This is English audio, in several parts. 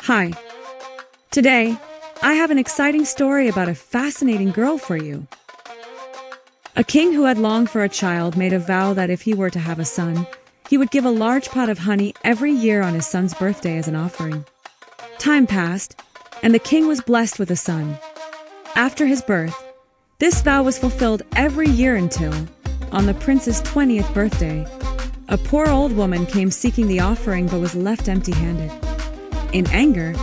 Hi. Today, I have an exciting story about a fascinating girl for you. A king who had longed for a child made a vow that if he were to have a son, he would give a large pot of honey every year on his son's birthday as an offering. Time passed, and the king was blessed with a son. After his birth, this vow was fulfilled every year until, on the prince's 20th birthday, a poor old woman came seeking the offering but was left empty-handed. In anger,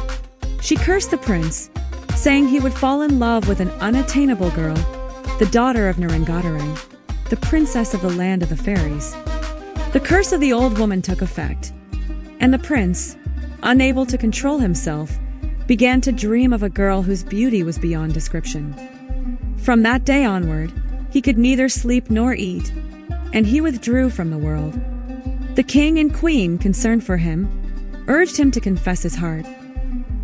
she cursed the prince, saying he would fall in love with an unattainable girl, the daughter of Narenj and Toranj, the princess of the land of the fairies. The curse of the old woman took effect, and the prince, unable to control himself, began to dream of a girl whose beauty was beyond description. From that day onward, he could neither sleep nor eat, and he withdrew from the world. The king and queen, concerned for him, urged him to confess his heart.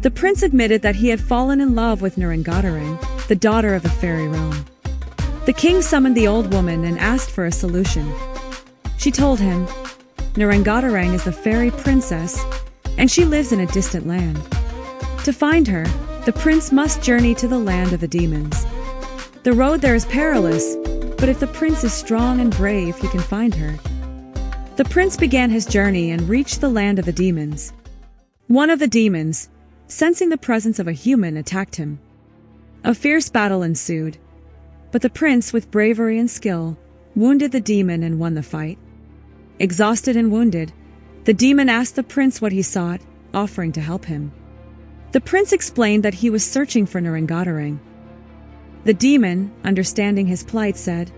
The prince admitted that he had fallen in love with Narenj and Toranj, the daughter of the fairy realm. The king summoned the old woman and asked for a solution. She told him, Narenj and Toranj is the fairy princess, and she lives in a distant land. To find her, the prince must journey to the land of the demons. The road there is perilous, but if the prince is strong and brave, he can find her. The prince began his journey and reached the land of the demons. One of the demons, sensing the presence of a human, attacked him. A fierce battle ensued, but the prince, with bravery and skill, wounded the demon and won the fight. Exhausted and wounded, the demon asked the prince what he sought, offering to help him. The prince explained that he was searching for Narenj and Toranj. The demon, understanding his plight, said,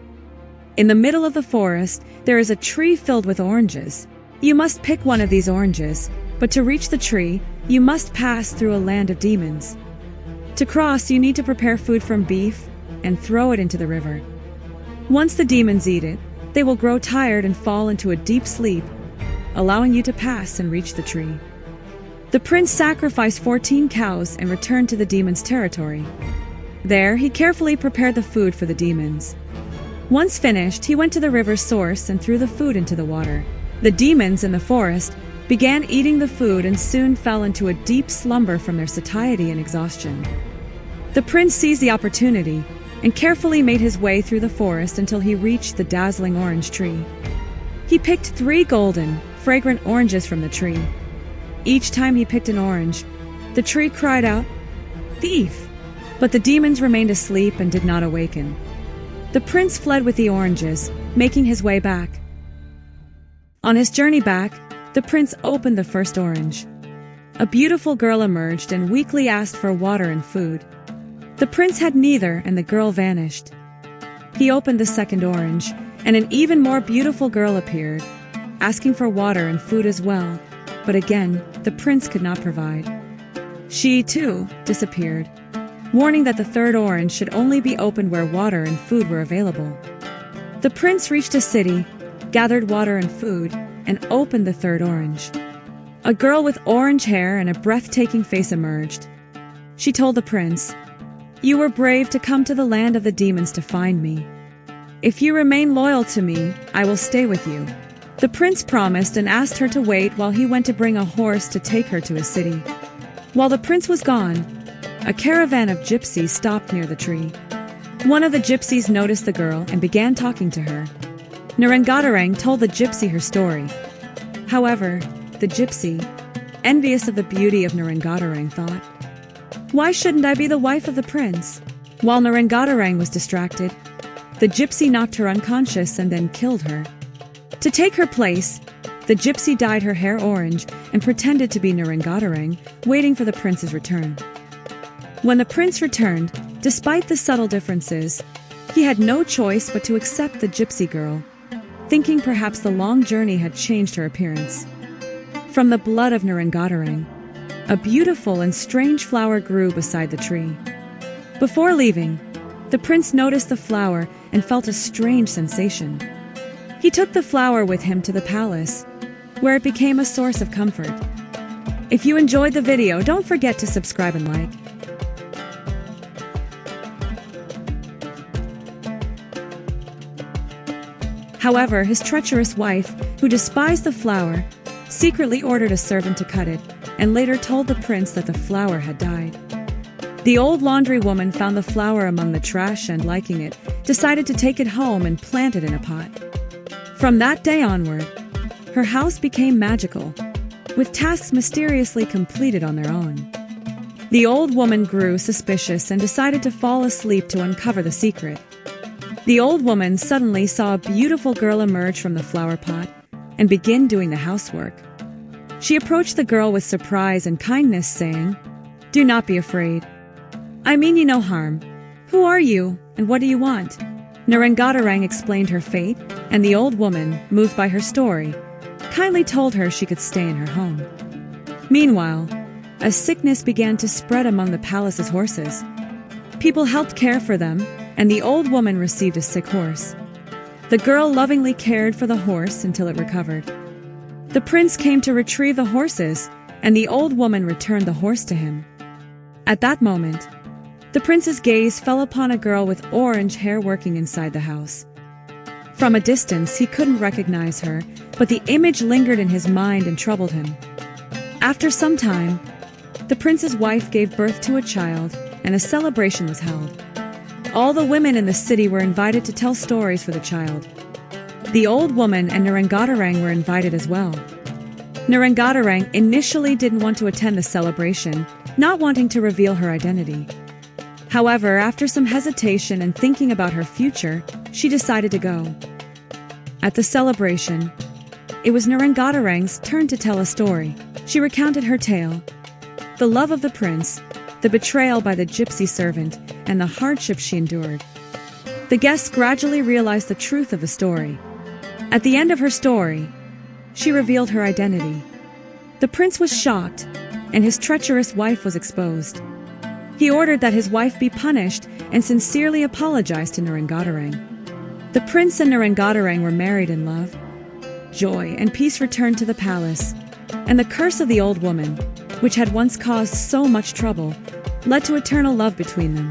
"In the middle of the forest, there is a tree filled with oranges. You must pick one of these oranges, but to reach the tree, you must pass through a land of demons. To cross, you need to prepare food from beef and throw it into the river. Once the demons eat it, they will grow tired and fall into a deep sleep, allowing you to pass and reach the tree." The prince sacrificed 14 cows and returned to the demons' territory. There, he carefully prepared the food for the demons. Once finished, he went to the river's source and threw the food into the water. The demons in the forest began eating the food and soon fell into a deep slumber from their satiety and exhaustion. The prince seized the opportunity and carefully made his way through the forest until he reached the dazzling orange tree. He picked 3 golden, fragrant oranges from the tree. Each time he picked an orange, the tree cried out, "Thief!" But the demons remained asleep and did not awaken. The prince fled with the oranges, making his way back. On his journey back, the prince opened the first orange. A beautiful girl emerged and weakly asked for water and food. The prince had neither, and the girl vanished. He opened the second orange, and an even more beautiful girl appeared, asking for water and food as well, but again, the prince could not provide. She, too, disappeared, warning that the third orange should only be opened where water and food were available. The prince reached a city, gathered water and food, and opened the third orange. A girl with orange hair and a breathtaking face emerged. She told the prince, "You were brave to come to the land of the demons to find me. If you remain loyal to me, I will stay with you." The prince promised and asked her to wait while he went to bring a horse to take her to his city. While the prince was gone, a caravan of gypsies stopped near the tree. One of the gypsies noticed the girl and began talking to her. Narenj and Toranj told the gypsy her story. However, the gypsy, envious of the beauty of Narenj and Toranj, thought, "Why shouldn't I be the wife of the prince?" While Narenj and Toranj was distracted, the gypsy knocked her unconscious and then killed her. To take her place, the gypsy dyed her hair orange and pretended to be Narenj and Toranj, waiting for the prince's return. When the prince returned, despite the subtle differences, he had no choice but to accept the gypsy girl, thinking perhaps the long journey had changed her appearance. From the blood of Narenj and Toranj, a beautiful and strange flower grew beside the tree. Before leaving, the prince noticed the flower and felt a strange sensation. He took the flower with him to the palace, where it became a source of comfort. If you enjoyed the video, don't forget to subscribe and like. However, his treacherous wife, who despised the flower, secretly ordered a servant to cut it, and later told the prince that the flower had died. The old laundry woman found the flower among the trash and, liking it, decided to take it home and plant it in a pot. From that day onward, her house became magical, with tasks mysteriously completed on their own. The old woman grew suspicious and decided to fall asleep to uncover the secret. The old woman suddenly saw a beautiful girl emerge from the flower pot and begin doing the housework. She approached the girl with surprise and kindness, saying, "Do not be afraid. I mean you no harm. Who are you, and what do you want?" Narenj and Toranj explained her fate, and the old woman, moved by her story, kindly told her she could stay in her home. Meanwhile, a sickness began to spread among the palace's horses. People helped care for them, and the old woman received a sick horse. The girl lovingly cared for the horse until it recovered. The prince came to retrieve the horses, and the old woman returned the horse to him. At that moment, the prince's gaze fell upon a girl with orange hair working inside the house. From a distance, he couldn't recognize her, but the image lingered in his mind and troubled him. After some time, the prince's wife gave birth to a child, and a celebration was held. All the women in the city were invited to tell stories for the child. The old woman and Narenj and Toranj were invited as well. Narenj and Toranj initially didn't want to attend the celebration, not wanting to reveal her identity. However, after some hesitation and thinking about her future, she decided to go. At the celebration, it was Narenj and Toranj's turn to tell a story. She recounted her tale, the love of the prince, the betrayal by the gypsy servant, and the hardships she endured. The guests gradually realized the truth of the story. At the end of her story, she revealed her identity. The prince was shocked, and his treacherous wife was exposed. He ordered that his wife be punished and sincerely apologized to Narenj and Toranj. The prince and Narenj and Toranj were married in love. Joy and peace returned to the palace, and the curse of the old woman, which had once caused so much trouble, led to eternal love between them.